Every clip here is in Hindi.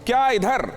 क्या इधर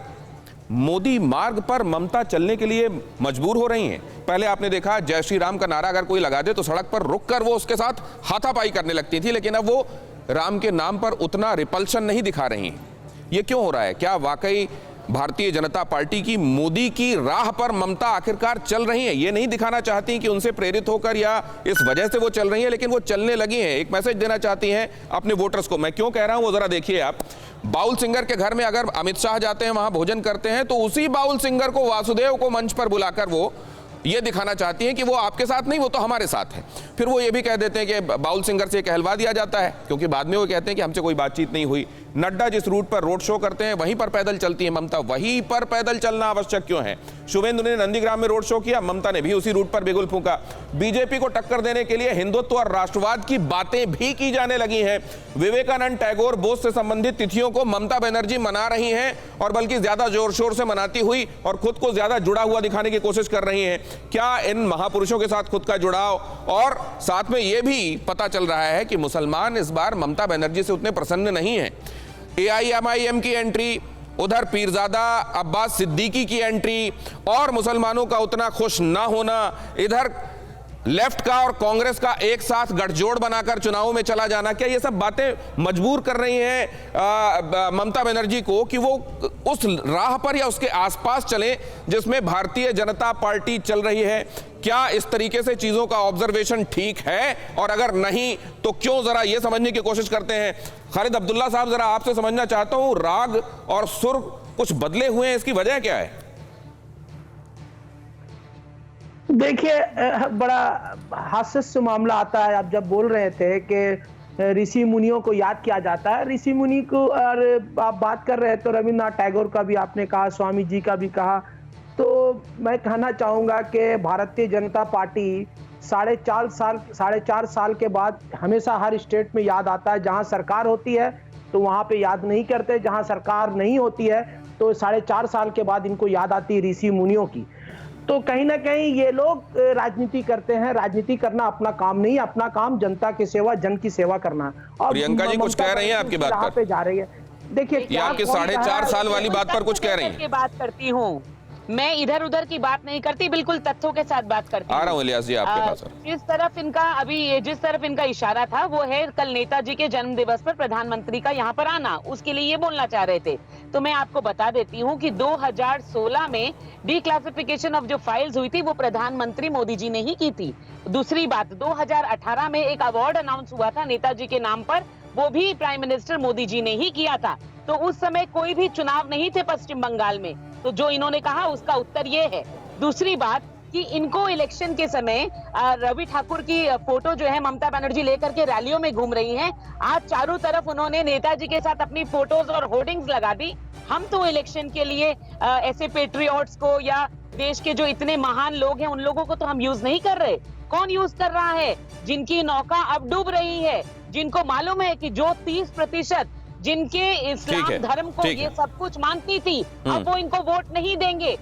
मोदी मार्ग पर ममता चलने के लिए मजबूर हो रही हैं? पहले आपने देखा जय श्री राम का नारा अगर कोई लगा दे तो सड़क पर रुककर वो उसके साथ हाथापाई करने लगती थी, लेकिन अब वो राम के नाम पर उतना रिपल्शन नहीं दिखा रही हैं। ये क्यों हो रहा है? क्या वाकई भारतीय जनता पार्टी की मोदी की राह पर ममता आखिरकार चल रही है? ये नहीं दिखाना चाहती कि उनसे प्रेरित होकर या इस वजह से वो चल रही है, लेकिन वो चलने लगी हैं, एक मैसेज देना चाहती हैं अपने वोटर्स को। मैं क्यों कह रहा हूं वो जरा देखिए आप। बाउल सिंगर के घर में अगर अमित शाह जाते हैं, वहां भोजन करते हैं, तो उसी बाउल सिंगर को, वासुदेव को मंच पर बुलाकर वो ये दिखाना चाहती हैं कि वो आपके साथ नहीं, वो तो हमारे साथ है। फिर वो ये भी कह देते हैं कि बाउल सिंगर से कहलवा दिया जाता है, क्योंकि बाद में वो कहते हैं कि हमसे कोई बातचीत नहीं हुई। नड्डा जिस रूट पर रोड शो करते हैं वहीं पर पैदल चलती है ममता, वहीं पर पैदल चलना आवश्यक क्यों है? शुभेंदु ने नंदीग्राम में रोड शो किया, ममता ने भी उसी रूट पर बिगुल फूंका। बीजेपी को टक्कर देने के लिए हिंदुत्व और राष्ट्रवाद की बातें भी की जाने लगी हैं। विवेकानंद, टैगोर, बोस से संबंधित तिथियों को ममता बनर्जी मना रही हैं, और बल्कि ज्यादा जोर शोर से मनाती हुई और खुद को ज्यादा जुड़ा हुआ दिखाने की कोशिश कर रही हैं। क्या इन महापुरुषों के साथ खुद का जुड़ाव, और साथ में यह भी पता चल रहा है कि मुसलमान इस बार ममता बनर्जी से उतने प्रसन्न नहीं हैं। AIMIM की एंट्री, उधर पीरजादा अब्बास सिद्दीकी की एंट्री, और मुसलमानों का उतना खुश ना होना, इधर लेफ्ट का और कांग्रेस का एक साथ गठजोड़ बनाकर चुनावों में चला जाना, क्या ये सब बातें मजबूर कर रही हैं ममता बनर्जी को कि वो उस राह पर या उसके आसपास चलें जिसमें भारतीय जनता पार्टी चल रही है? क्या इस तरीके से चीजों का ऑब्जर्वेशन ठीक है, और अगर नहीं तो क्यों? जरा ये समझने की कोशिश करते हैं। खालिद अब्दुल्ला साहब, जरा आपसे समझना चाहता हूं, राग और सुर कुछ बदले हुए हैं, इसकी वजह क्या है? देखिए, बड़ा हास्य मामला आता है। आप जब बोल रहे थे कि ऋषि मुनियों को याद किया जाता है, ऋषि मुनि को, और आप बात कर रहे हैं तो रविन्द्रनाथ टैगोर का भी आपने कहा, स्वामी जी का भी कहा। तो मैं कहना चाहूंगा कि भारतीय जनता पार्टी 4.5 साल के बाद हमेशा हर स्टेट में याद आता है। जहां सरकार होती है तो वहां पे याद नहीं करते, जहां सरकार नहीं होती है तो 4.5 साल के बाद इनको याद आती है ऋषि मुनियों की। तो कहीं ना कहीं ये लोग राजनीति करते हैं। राजनीति करना अपना काम नहीं, अपना काम जनता की सेवा, जन की सेवा करना। और प्रियंका जी कुछ कह रही हैं आपकी बात पे जा रही है। देखिए, ये आपके 4.5 साल वाली बात पर कुछ कह रही हैं? बात करती हूँ मैं, इधर उधर की बात नहीं करती, बिल्कुल तथ्यों के साथ बात करती हूँ। आ रहा हूँ इलियास जी आपके पास। जिस तरफ इनका इशारा था वो है कल नेताजी के जन्म दिवस पर प्रधानमंत्री का यहाँ पर आना, उसके लिए ये बोलना चाह रहे थे। तो मैं आपको बता देती हूँ कि 2016 में डिक्लासिफिकेशन ऑफ जो फाइल्स हुई थी वो प्रधानमंत्री मोदी जी ने ही की थी। दूसरी बात, 2018 में एक अवार्ड अनाउंस हुआ था नेताजी के नाम पर, वो भी प्राइम मिनिस्टर मोदी जी ने ही किया था। तो उस समय कोई भी चुनाव नहीं थे पश्चिम बंगाल में। तो जो इन्होंने कहा उसका उत्तर ये है। दूसरी बात कि इनको इलेक्शन के समय रवि ठाकुर की फोटो जो है ममता बनर्जी लेकर के रैलियों में घूम रही हैं। आज चारों तरफ उन्होंने नेताजी के साथ अपनी फोटोज और होर्डिंग्स लगा दी। हम तो इलेक्शन के लिए ऐसे पेट्रियट्स को या देश के जो इतने महान लोग हैं उन लोगों को तो हम यूज नहीं कर रहे। कौन यूज कर रहा है? जिनकी नौका अब डूब रही है, जिनको मालूम है कि जो 30% जिनके इस्लाम धर्म को ये सब कुछ मानती थी, अब वो इनको वोट नहीं देंगे।